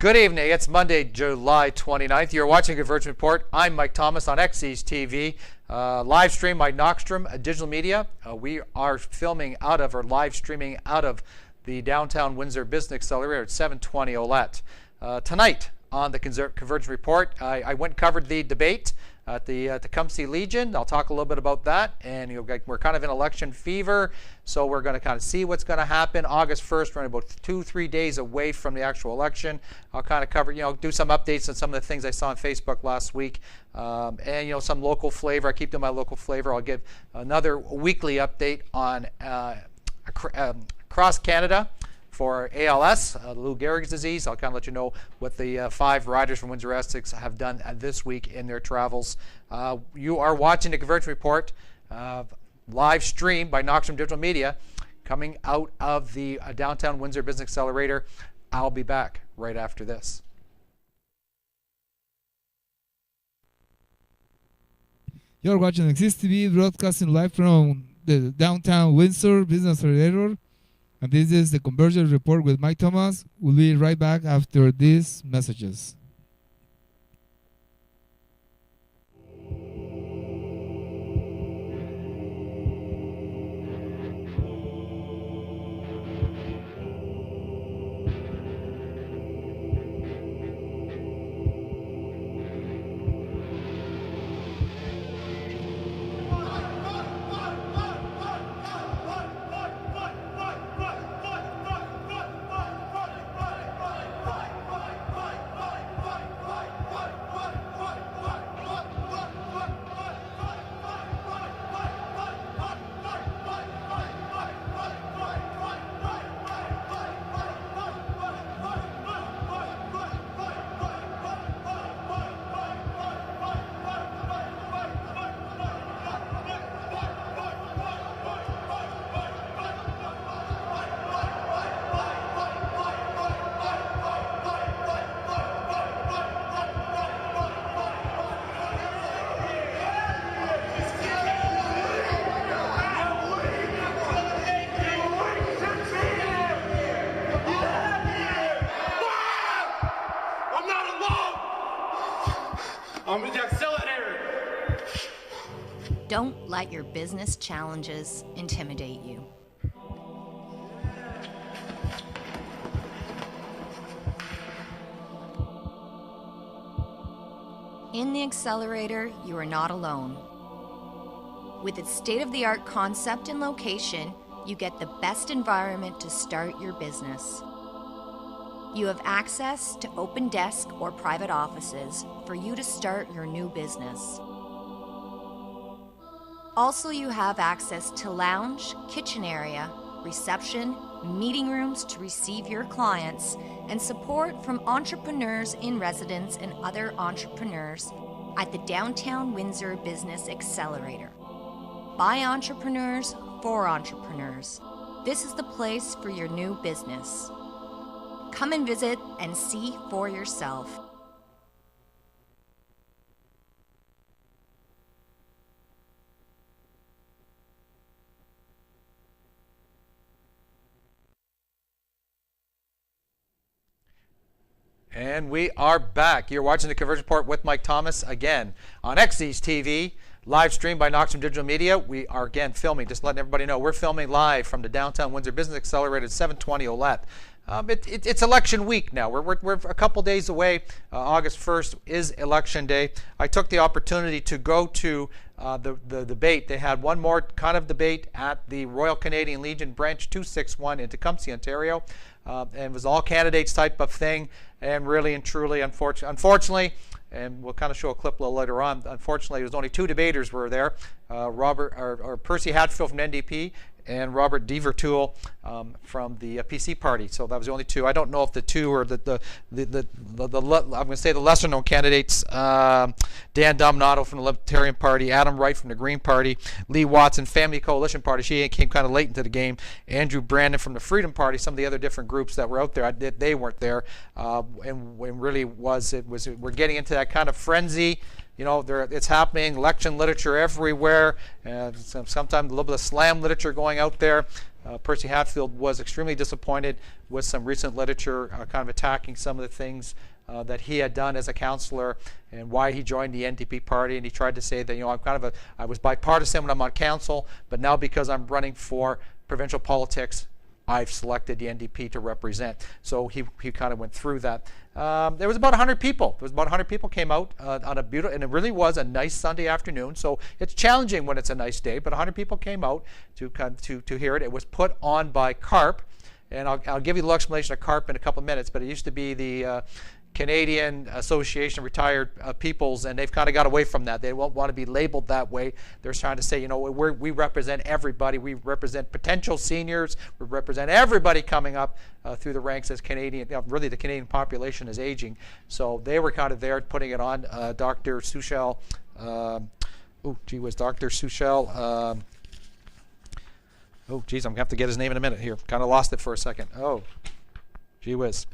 Good evening. It's Monday, July 29th. You're watching Convergence Report. I'm Mike Thomas on XE's TV. Live stream by Knockstrom Digital Media. We are filming out of, or live streaming out of, the Downtown Windsor Business Accelerator at 720 Ouellette. Tonight on the Convergence Report, I went and covered the debate at the Tecumseh Legion. I'll talk a little bit about that. And we're kind of in election fever, so we're going to kind of see what's going to happen. August 1st, we're about 2-3 days away from the actual election. I'll kind of cover, do some updates on some of the things I saw on Facebook last week. And, some local flavor. I keep doing my local flavor. I'll give another weekly update on across Canada for ALS, Lou Gehrig's disease. I'll kind of let you know what the 5 riders from Windsor Essex have done this week in their travels. You are watching the Convergence Report, live stream by Knockstrom Digital Media, coming out of the Downtown Windsor Business Accelerator. I'll be back right after this. You're watching XE's TV, broadcasting live from the Downtown Windsor Business Accelerator. And this is the Convergence Report with Mike Thomas. We'll be right back after these messages. Don't let your business challenges intimidate you. In the Accelerator, you are not alone. With its state-of-the-art concept and location, you get the best environment to start your business. You have access to open desk or private offices for you to start your new business. Also, you have access to lounge, kitchen area, reception, meeting rooms to receive your clients, and support from entrepreneurs in residence and other entrepreneurs at the Downtown Windsor Business Accelerator. By entrepreneurs, for entrepreneurs. This is the place for your new business. Come and visit and see for yourself. And we are back. You're watching the Convergence Report with Mike Thomas again on XE's TV, live stream by Knockstrom Digital Media. We are again filming, just letting everybody know, we're filming live from the Downtown Windsor Business Accelerator at 720 Ouellette. It's election week now. We're a couple days away. August 1st is election day. I took the opportunity to go to the debate. They had one more kind of debate at the Royal Canadian Legion Branch 261 in Tecumseh, Ontario. And it was all candidates type of thing. And really and truly, unfortunately, and we'll kind of show a clip a little later on, unfortunately, there was only 2 debaters were there, Percy Hatfield from NDP and Robert Devertoul from the PC party. So that was the only 2. I don't know if the 2 are I'm going to say the lesser known candidates, Dan Dominato from the Libertarian Party, Adam Wright from the Green Party, Lee Watson, Family Coalition Party. She came kind of late into the game. Andrew Brandon from the Freedom Party. Some of the other different groups that were out there, they weren't there. And really we're getting into that kind of frenzy. It's happening. Election literature everywhere. Sometimes a little bit of slam literature going out there. Percy Hatfield was extremely disappointed with some recent literature kind of attacking some of the things that he had done as a councillor and why he joined the NDP party. And he tried to say that, I was bipartisan when I'm on council, but now because I'm running for provincial politics, I've selected the NDP to represent. So he kind of went through that. There was about 100 people. There was about 100 people came out on a beautiful, and it really was a nice Sunday afternoon. So it's challenging when it's a nice day, but 100 people came out to hear it. It was put on by CARP, and I'll give you the little explanation of CARP in a couple of minutes, but it used to be the Canadian Association of Retired Peoples, and they've kind of got away from that. They won't want to be labeled that way. They're trying to say, we represent everybody. We represent potential seniors. We represent everybody coming up through the ranks as Canadian. Really, the Canadian population is aging. So they were kind of there putting it on. Dr. Suchel, Dr. Suchel. I'm going to have to get his name in a minute here. Kind of lost it for a second. Oh, gee whiz.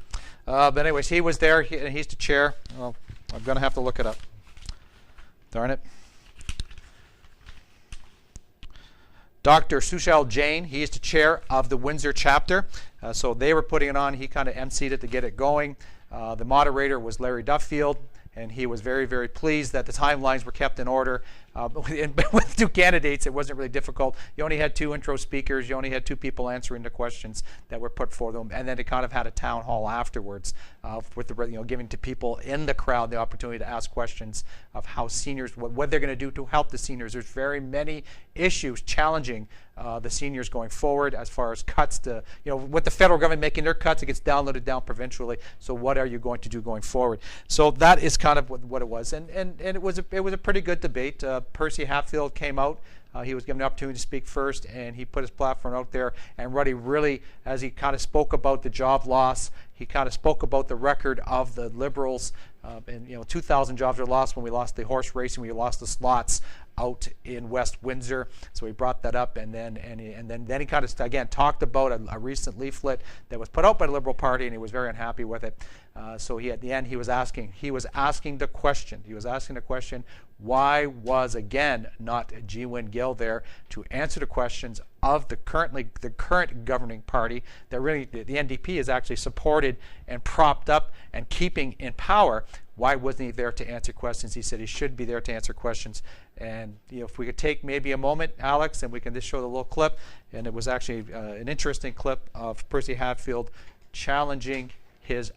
But anyways, he was there, and he's the chair. Oh, I'm going to have to look it up. Darn it. Dr. Suchel Jain, he is the chair of the Windsor chapter. So they were putting it on. He kind of emceed it to get it going. The moderator was Larry Duffield, and he was very, very pleased that the timelines were kept in order. With two candidates, it wasn't really difficult. You only had 2 intro speakers. You only had 2 people answering the questions that were put for them, and then it kind of had a town hall afterwards, with the giving to people in the crowd the opportunity to ask questions of how seniors, what they're going to do to help the seniors. There's very many issues challenging the seniors going forward, as far as cuts to, with the federal government making their cuts, it gets downloaded down provincially. So what are you going to do going forward? So that is kind of what it was, and it was a pretty good debate. Percy Hatfield came out. He was given the opportunity to speak first, and he put his platform out there. And really, as he kind of spoke about the job loss, he kind of spoke about the record of the Liberals. And 2,000 jobs were lost when we lost the horse racing. We lost the slots out in West Windsor. So he brought that up, and then he kind of again talked about a recent leaflet that was put out by the Liberal Party, and he was very unhappy with it. So at the end he was asking the question. Why was again not G. Wynne Gill there to answer the questions of the current governing party that really the NDP is actually supported and propped up and keeping in power? Why wasn't he there to answer questions? He said he should be there to answer questions. And if we could take maybe a moment, Alex, and we can just show the little clip. And it was actually an interesting clip of Percy Hatfield challenging his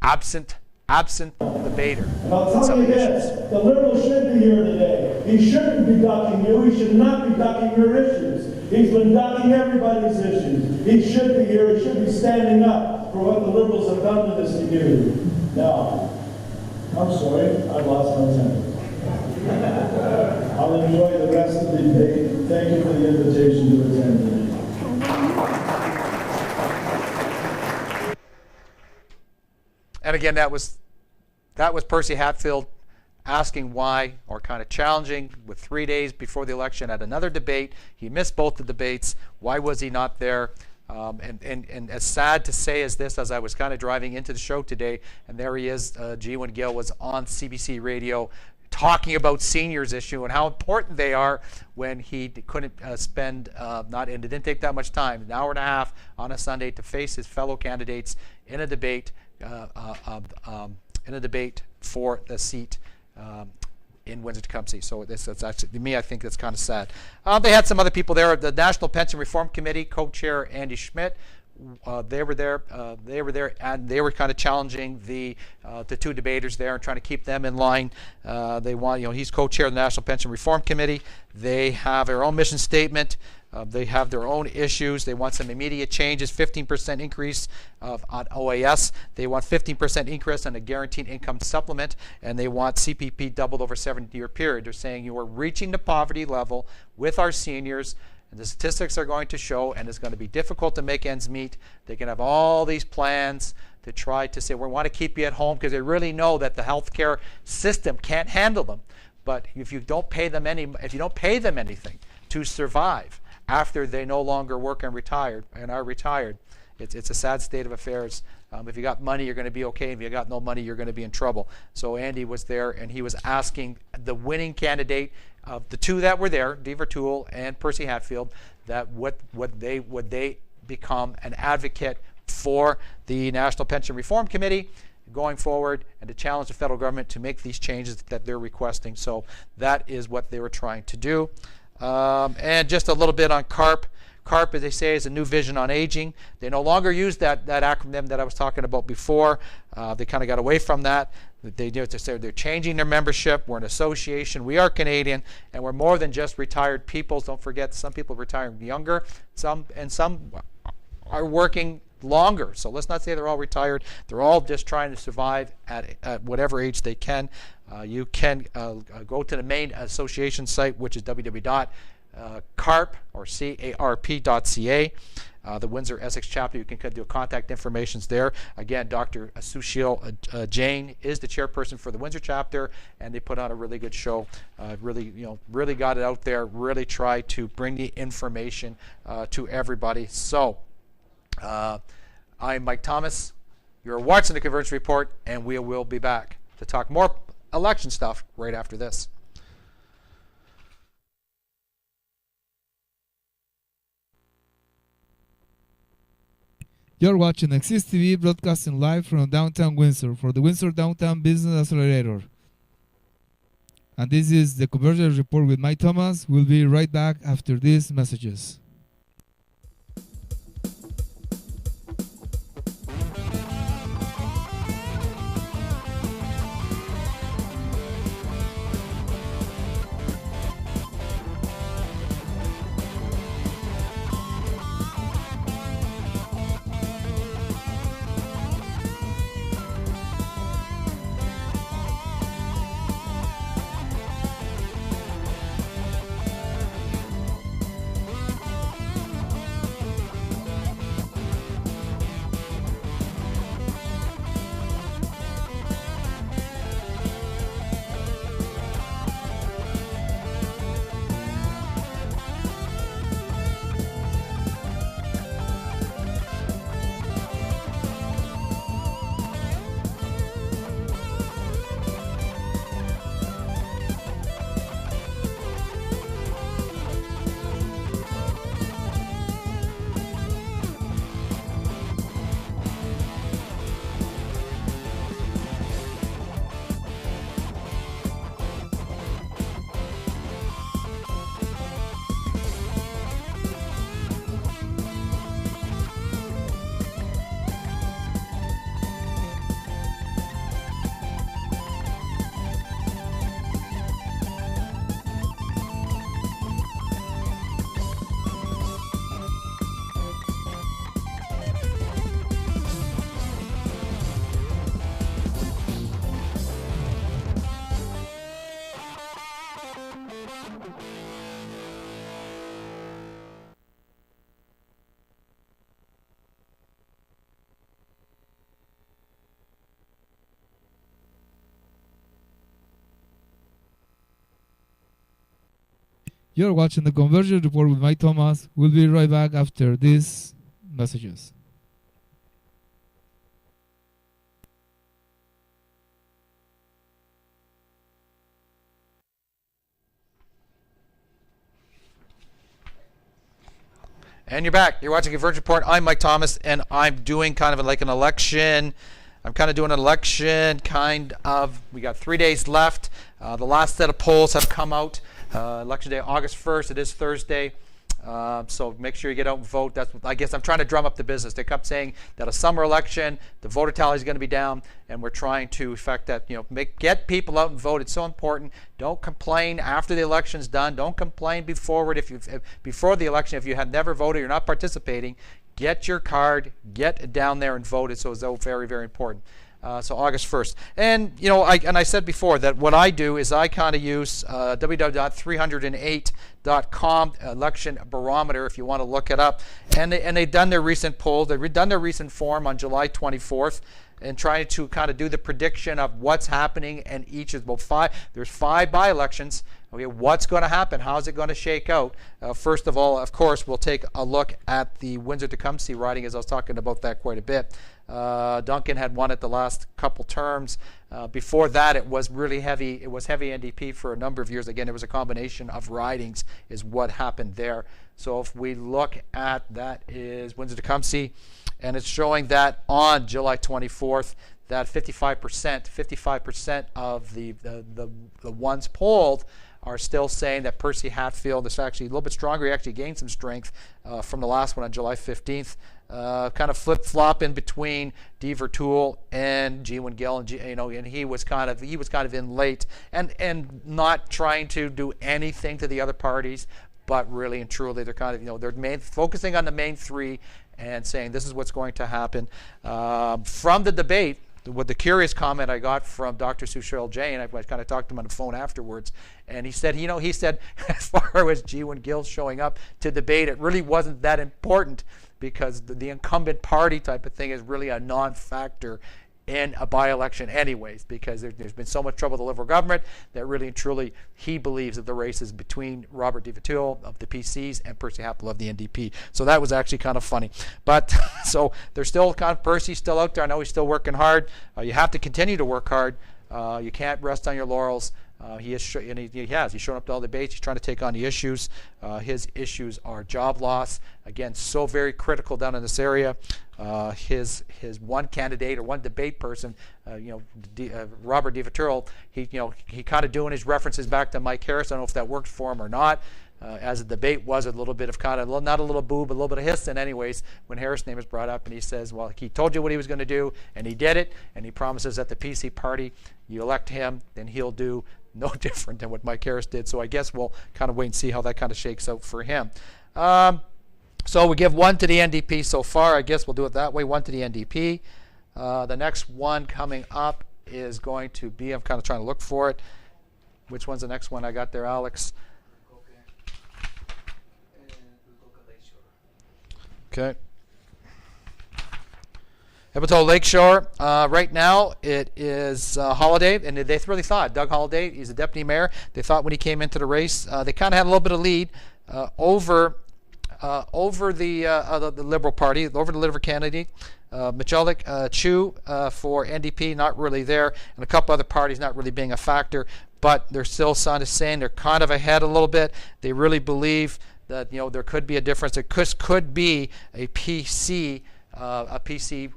absent debater. And I'll tell you this, the Liberals should be here today. He shouldn't be ducking you. He should not be ducking your issues. He's been ducking everybody's issues. He should be here. He should be standing up for what the Liberals have done to this community. Now, I'm sorry, I've lost my temper. I'll enjoy the rest of the debate. Thank you for the invitation to attend today. And again, that was Percy Hatfield asking why, or kind of challenging with 3 days before the election at another debate. He missed both the debates. Why was he not there? And as sad to say as this, as I was kind of driving into the show today, and there he is, G. Wynne Gill was on CBC radio talking about seniors issue and how important they are, when he couldn't spend, and it didn't take that much time, an hour and a half on a Sunday to face his fellow candidates in a debate, for the seat in Windsor-Tecumseh. So that's actually, to me, I think that's kind of sad. They had some other people there. The National Pension Reform Committee co-chair Andy Schmidt, they were there, and they were kind of challenging the 2 debaters there and trying to keep them in line. They want, he's co-chair of the National Pension Reform Committee. They have their own mission statement. They have their own issues. They want some immediate changes, 15% increase on OAS. They want 15% increase on a guaranteed income supplement, and they want CPP doubled over a 7-year period. They're saying you are reaching the poverty level with our seniors, and the statistics are going to show, and it's going to be difficult to make ends meet. They can have all these plans to try to say, we want to keep you at home, because they really know that the healthcare system can't handle them. But if you don't pay them anything to survive after they no longer work and are retired, it's a sad state of affairs If you got money, you're going to be okay. If you got no money, you're going to be in trouble. So Andy was there, and he was asking the winning candidate of the two that were there, Deaver Toole and Percy Hatfield, that would they become an advocate for the National Pension Reform Committee going forward, and to challenge the federal government to make these changes that they're requesting. So that is what they were trying to do. And just a little bit on CARP. CARP, as they say, is a new vision on aging. They no longer use that acronym that I was talking about before. They kind of got away from that. They're changing their membership. We're an association. We are Canadian, and we're more than just retired peoples. Don't forget, some people are retiring younger, some are working longer. So let's not say they're all retired. They're all just trying to survive at whatever age they can. You can go to the main association site, which is www.carp.ca. The Windsor Essex chapter, you can do contact information there. Again, Dr. Sushil Jain is the chairperson for the Windsor chapter, and they put on a really good show. Really got it out there. Really tried to bring the information to everybody. So, I'm Mike Thomas. You're watching the Convergence Report, and we will be back to talk more election stuff right after this. You're watching Exist TV, broadcasting live from downtown Windsor for the Windsor Downtown Business Accelerator. And this is the Convergence Report with Mike Thomas. We'll be right back after these messages. You're watching the Convergence Report with Mike Thomas. We'll be right back after these messages. And you're back. You're watching Convergence Report. I'm Mike Thomas, and I'm doing kind of like an election. I'm kind of doing an election, we got 3 days left. The last set of polls have come out. Election day, August 1st. It is Thursday. So make sure you get out and vote. I guess I'm trying to drum up the business. They kept saying that a summer election, the voter tally is going to be down, and we're trying to effect that. Get people out and vote. It's so important. Don't complain after the election's done. Don't complain before the election if you have never voted, you're not participating. Get your card. Get down there and vote. It's so very, very important. So August 1st. And I said before that what I do is I kind of use www.308.com election barometer if you want to look it up. And they've done their recent poll. They've done their recent form on July 24th and trying to kind of do the prediction of what's happening in each of there's 5 by-elections. Okay, what's going to happen? How's it going to shake out? First of all, of course, we'll take a look at the Windsor-Tecumseh riding, as I was talking about that quite a bit. Duncan had won it the last couple terms. Before that, it was really heavy. It was heavy NDP for a number of years. Again, it was a combination of ridings is what happened there. So if we look at that is Windsor-Tecumseh, and it's showing that on July 24th, that 55% of the ones polled are still saying that Percy Hatfield is actually a little bit stronger. He actually gained some strength from the last one on July 15th. Kind of flip-flop in between D. Vertoul and G. Gill, and and he was kind of in late and not trying to do anything to the other parties, but really and truly they're kind of they're focusing on the main three and saying this is what's going to happen. From the debate, with the curious comment I got from Dr. Sushil Jain, I kind of talked to him on the phone afterwards, and he said, as far as G. Gill showing up to debate, it really wasn't that important because the incumbent party type of thing is really a non-factor in a by-election anyways, because there's been so much trouble with the Liberal government that really and truly he believes that the race is between Robert Di Vertoul of the PCs and Percy Hatfield of the NDP. So that was actually kind of funny. But so there's still Percy's still out there. I know he's still working hard. You have to continue to work hard. You can't rest on your laurels. He's shown up to all the debates. He's trying to take on the issues. His issues are job loss. Again, so very critical down in this area. His one candidate or one debate person, Robert Di Vertoul, he kind of doing his references back to Mike Harris. I don't know if that worked for him or not. As the debate was a little bit of not a little boo, but a little bit of hissing anyways when Harris' name is brought up, and he says, well, he told you what he was going to do, and he did it, and he promises that the PC party, you elect him, then he'll do no different than what Mike Harris did. So I guess we'll kind of wait and see how that kind of shakes out for him. So we give one to the NDP so far. I guess we'll do it that way, one to the NDP. The next one coming up is going to be, I'm kind of trying to look for it. Which one's the next one I got there, Alex? Okay. Etobicoke Lakeshore. Right now it is Holiday, and they really thought Doug Holiday, he's the deputy mayor. They thought when he came into the race, they kind of had a little bit of lead over the Liberal Party, over the Liberal candidate. Michalik Chu for NDP, not really there, and a couple other parties not really being a factor, but they're still saying they're kind of ahead a little bit. They really believe that there could be a difference. There could be a PC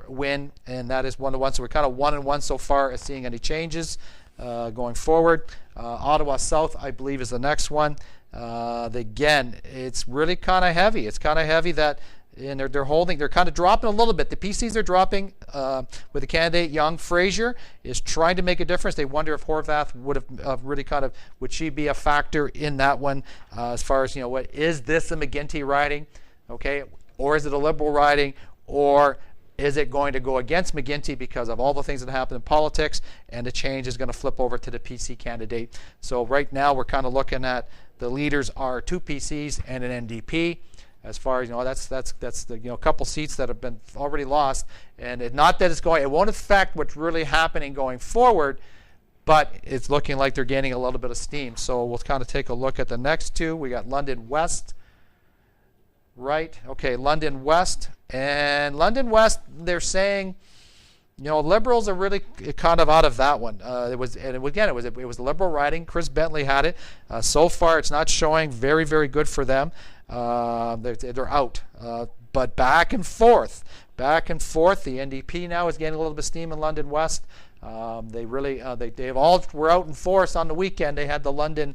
win, and that is one of the ones. So we're kind of 1-1 so far as seeing any changes going forward. Ottawa South, I believe, is the next one. Again, it's really kind of heavy. It's kind of heavy that, and they're kind of dropping a little bit. The PCs are dropping with the candidate Young. Fraser is trying to make a difference. They wonder if Horvath would have really would she be a factor in that one as far as what is this a McGuinty riding, okay, or is it a Liberal riding, or is it going to go against McGuinty because of all the things that happen in politics, and the change is going to flip over to the PC candidate. So right now we're kind of looking at the leaders are 2 PCs and an NDP. As far as that's the couple seats that have been already lost, and not that it won't affect what's really happening going forward, but it's looking like they're gaining a little bit of steam. So we'll kind of take a look at the next two. We got London West, right? Okay, London West, and London West, they're saying, Liberals are really kind of out of that one. It was the Liberal riding. Chris Bentley had it. So far, it's not showing very, very good for them. They're out. But back and forth. The NDP now is getting a little bit of steam in London West. They all were out in force on the weekend. They had the London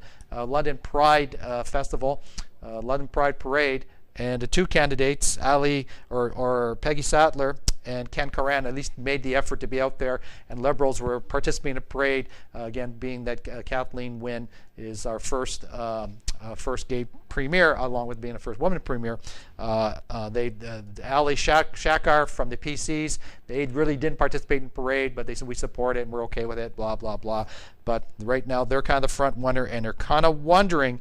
Pride Festival, London Pride Parade, and the 2 candidates, Ali or Peggy Sattler and Ken Karan, at least made the effort to be out there, and Liberals were participating in a parade, again, being that Kathleen Wynne is our first gay premier, along with being the first woman premier. Ali Shakar from the PCs, they really didn't participate in the parade, but they said we support it and we're okay with it, blah, blah, blah. But right now they're kind of the front runner, and they're kind of wondering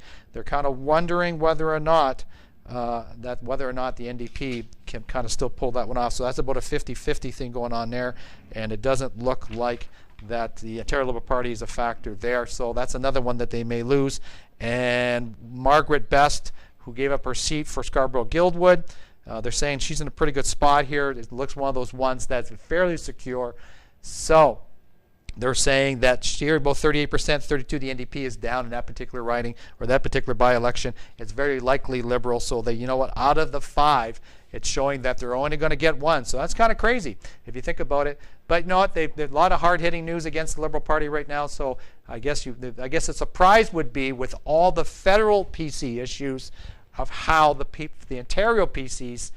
whether or not the NDP can kind of still pull that one off. So that's about a 50-50 thing going on there, and it doesn't look like that the Ontario Liberal Party is a factor there. So that's another one that they may lose. And Margaret Best, who gave up her seat for Scarborough Guildwood, They're saying she's in a pretty good spot here. It looks one of those ones that's fairly secure. So they're saying that here about 38%, 32% the NDP is down in that particular riding or that particular by-election. It's very likely Liberal. So they, you know what, out of the 5, it's showing that they're only going to get 1. So that's kind of crazy if you think about it. But you know what, there's a lot of hard-hitting news against the Liberal Party right now. So I guess a surprise would be with all the federal PC issues of how the Ontario PCs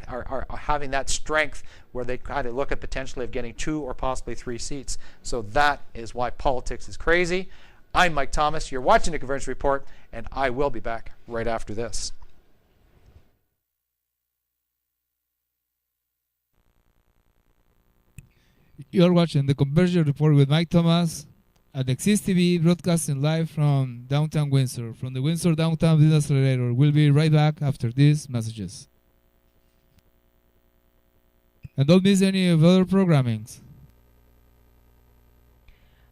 are having that strength where they kind of look at potentially of getting 2 or possibly 3 seats. So that is why politics is crazy. I'm Mike Thomas. You're watching the Convergence Report, and I will be back right after this. You're watching the Convergence Report with Mike Thomas at XIS TV, broadcasting live from downtown Windsor, from the Windsor Downtown Business Accelerator. We'll be right back after these messages. And don't miss any of other programmings.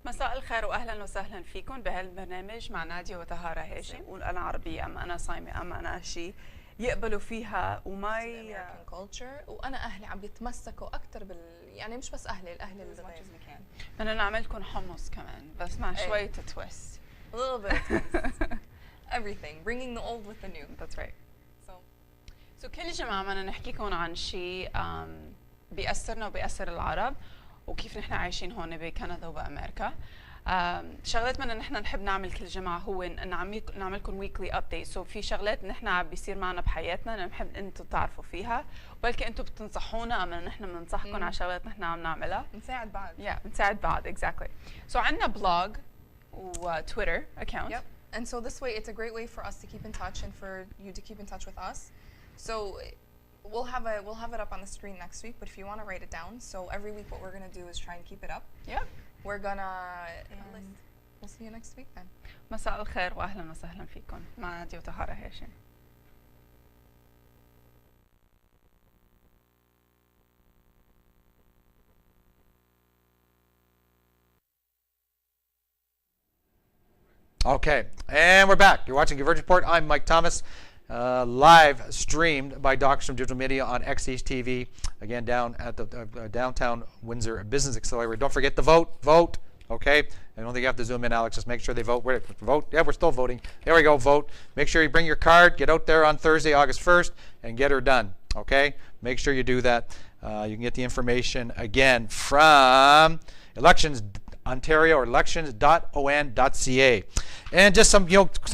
مساء الخير واهلا وسهلا فيكم بهالبرنامج مع نادية وطهارة هاشم. قول انا عربية اما انا صايمة اما انا شيء يقبلوا فيها وما American culture وانا اهلي عم بيتمسكوا اكثر يعني مش بس اهلي الاهل اللي بدنا نعمل لكم حمص كمان بس مع شوية تويست. A little bit of twist. Everything, bringing the old with the new. That's right. So كل جمعة بدنا نحكيكم عن شيء بيأثرنا وبيأثر العرب وكيف نحن عايشين هون بكندا وبأمريكا. شغلات بدنا نحن نحب نعمل كل جمعة هو نعملكم ويكلي ابديت. سو في شغلات نحن بيصير معنا بحياتنا نحب انتم تعرفوا فيها وبلكي انتم بتنصحونا اما نحن بننصحكم على شغلات نحن عم نعملها. نساعد بعض. بنساعد بعض exactly. So عندنا بلوج وتويتر account. Yep. And so this way it's a great way for us to keep in touch and for you to keep in touch with us. So we'll have it up on the screen next week, but if you want to write it down, so every week what we're going to do is try and keep it up. Yeah. We're gonna we'll see you next week then. مساء الخير واهلا وسهلا فيكم مع نادية وطهارة هاشم. Okay, and we're back. You're watching Convergence Report. I'm Mike Thomas, live streamed by Doctors from Digital Media on XEast TV. Again, down at the Downtown Windsor Business Accelerator. Don't forget to vote, okay? I don't think you have to zoom in, Alex. Just make sure they vote. Vote. Yeah, we're still voting. There we go, vote. Make sure you bring your card. Get out there on Thursday, August 1st, and get her done, okay? Make sure you do that. You can get the information, again, from Elections Ontario or elections.on.ca. And just some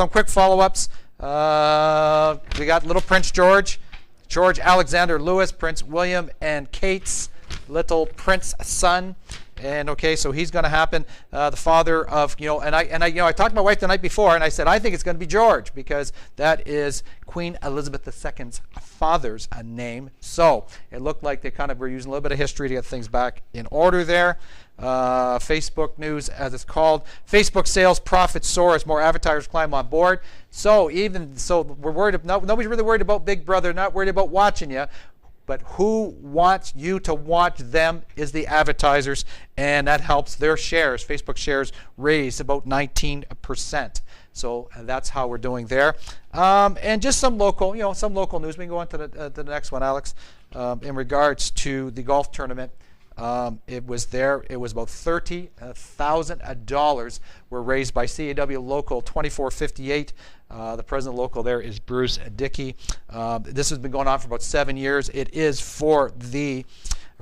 quick follow-ups. We got little Prince George Alexander Louis, Prince William and Kate's little prince son. And okay, so he's going to happen. The father of, and I talked to my wife the night before, and I said I think it's going to be George because that is Queen Elizabeth II's father's name. So it looked like they kind of were using a little bit of history to get things back in order there. Facebook news, as it's called. Facebook sales profits soar as more advertisers climb on board. So we're worried. Nobody's really worried about Big Brother. Not worried about watching you. But who wants you to watch them is the advertisers, and that helps their shares. Facebook shares raise about 19%. So that's how we're doing there. And just some local news. We can go on to the next one, Alex. In regards to the golf tournament, it was about $30,000 were raised by CAW Local 2458. The president local there is Bruce Dickey. This has been going on for about 7 years. It is for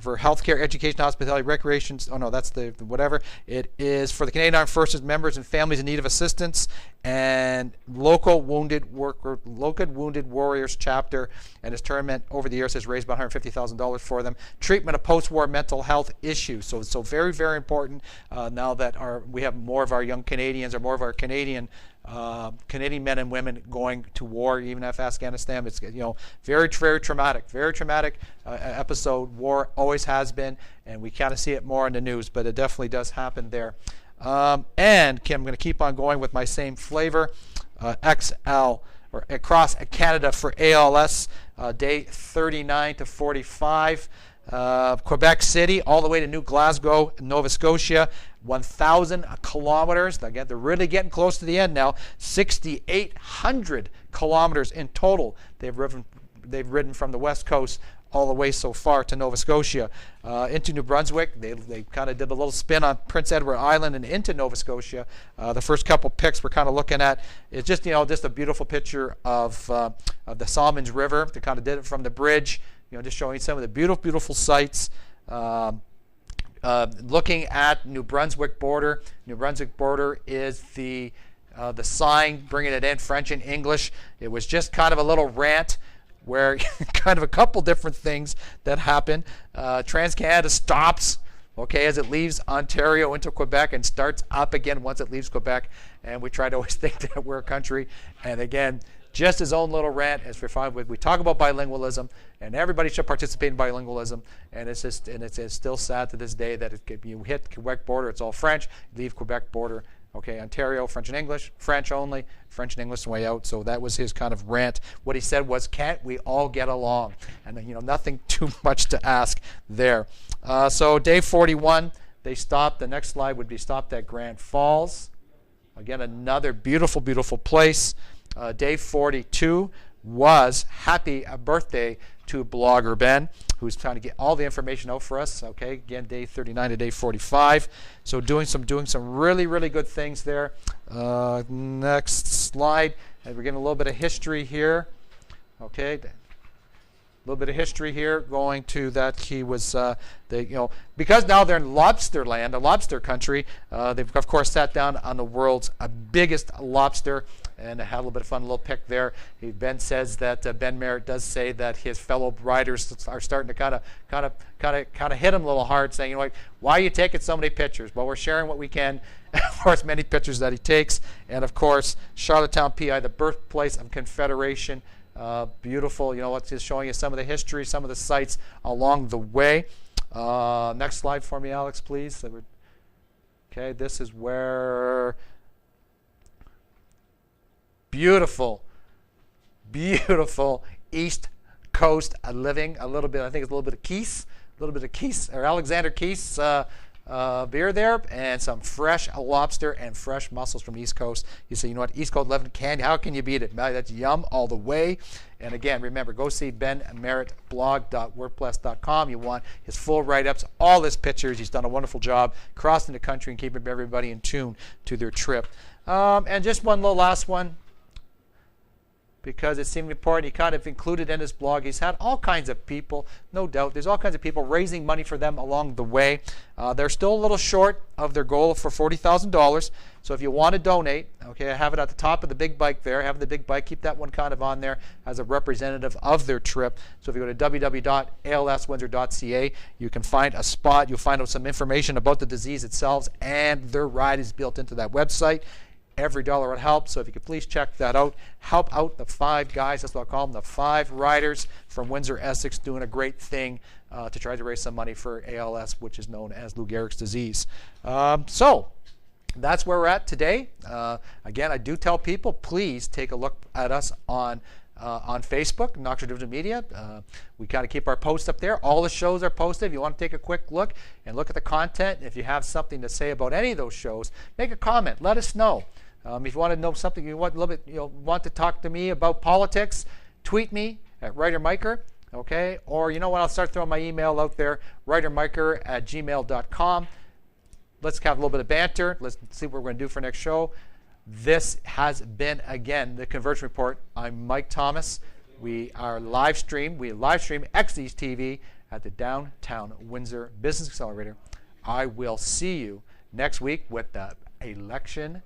healthcare, education, hospitality, recreation. Oh no, that's the whatever. It is for the Canadian Armed Forces members and families in need of assistance, and local wounded warriors chapter. And his tournament over the years has raised about $150,000 for them. Treatment of post-war mental health issues. So very, very important now that we have more of our young Canadians or more of our Canadian men and women going to war, even if Afghanistan. It's very, very traumatic, episode. War always has been, and we kind of see it more in the news, but it definitely does happen there. And Kim, I'm going to keep on going with my same flavor. XL or across Canada for ALS, day 39 to 45. Quebec City all the way to New Glasgow, Nova Scotia, 1,000 kilometers. Again, they're really getting close to the end now. 6,800 kilometers in total they've they've ridden from the West Coast all the way so far to Nova Scotia, into New Brunswick. They kind of did a little spin on Prince Edward Island and into Nova Scotia. The first couple pics we're kind of looking at is just just a beautiful picture of the Salmons River. They kind of did it from the bridge, just showing some of the beautiful sights. Looking at New Brunswick border. New Brunswick border is the sign bringing it in, French and English. It was just kind of a little rant where kind of a couple different things that happen. TransCanada stops, okay, as it leaves Ontario into Quebec and starts up again once it leaves Quebec. And we try to always think that we're a country. And again, just his own little rant as we talk about bilingualism, and everybody should participate in bilingualism. And it's still sad to this day that you hit Quebec border, it's all French. Leave Quebec border, okay, Ontario, French and English, French only, French and English way out. So that was his kind of rant. What he said was, can't we all get along? And nothing too much to ask there. So day 41, they stopped. The next slide would be stopped at Grand Falls. Again, another beautiful place. Day 42 was happy birthday to Blogger Ben, who's trying to get all the information out for us. Okay, again, day 39 to day 45. So doing some really good things there. Next slide, and we're getting a little bit of history here. Okay, a little bit of history here, going to that he was because now they're in lobster land, a lobster country. They've of course sat down on the world's biggest lobster. And I had a little bit of fun, a little pick there. Ben says that Ben Merritt does say that his fellow riders are starting to kind of hit him a little hard, saying, why are you taking so many pictures? Well, we're sharing what we can, for as many pictures that he takes. And of course, Charlottetown, PI, the birthplace of Confederation. Beautiful. It's just showing you some of the history, some of the sites along the way. Next slide for me, Alex, please. Okay, this is where. Beautiful East Coast living. A little bit, I think it's a little bit of Keith's, or Alexander Keith's beer there, and some fresh lobster and fresh mussels from the East Coast. You say, East Coast living how can you beat it? That's yum all the way. And again, remember, go see benmerrittblog.wordpress.com. You want his full write-ups, all his pictures. He's done a wonderful job crossing the country and keeping everybody in tune to their trip. And just one little last one, because it seemed important. He kind of included in his blog. He's had all kinds of people, no doubt. There's all kinds of people raising money for them along the way. They're still a little short of their goal for $40,000. So if you want to donate, okay, I have it at the top of the big bike there. I have the big bike. Keep that one kind of on there as a representative of their trip. So if you go to www.alswindsor.ca, you can find a spot. You'll find out some information about the disease itself, and their ride is built into that website. Every dollar would help, so if you could please check that out. Help out the 5 guys, that's what I call them, the 5 riders from Windsor, Essex, doing a great thing to try to raise some money for ALS, which is known as Lou Gehrig's disease. So that's where we're at today. Again, I do tell people, please take a look at us on Facebook, Knoxville Digital Media. We kind of keep our posts up there. All the shows are posted. If you want to take a quick look and look at the content, if you have something to say about any of those shows, make a comment. Let us know. If you want to know something, you want a little bit, want to talk to me about politics, tweet me at WriterMiker, okay? Or I'll start throwing my email out there, writermiker@gmail.com. Let's have a little bit of banter. Let's see what we're going to do for next show. This has been, again, the Convergence Report. I'm Mike Thomas. We live stream XZ's TV at the Downtown Windsor Business Accelerator. I will see you next week with the election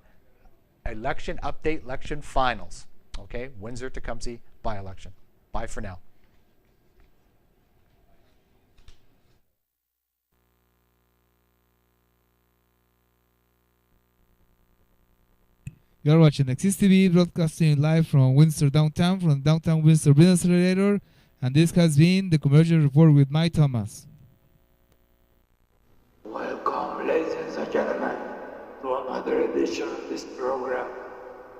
update, election finals. Okay, Windsor Tecumseh by-election. Bye for now. You are watching XZTV, broadcasting live from Windsor Downtown, from Downtown Windsor Business Accelerator, and this has been the Convergence Report with Mike Thomas. Welcome, ladies and gentlemen, to another edition of this program,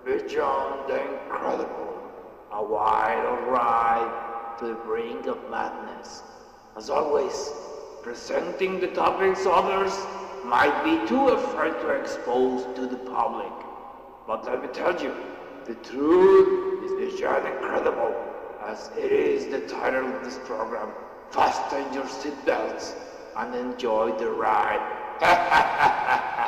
Beyond the Incredible, a wild ride to the brink of madness. As always, presenting the topics others might be too afraid to expose to the public. But let me tell you, the truth is beyond incredible, as it is the title of this program, fasten your seatbelts and enjoy the ride.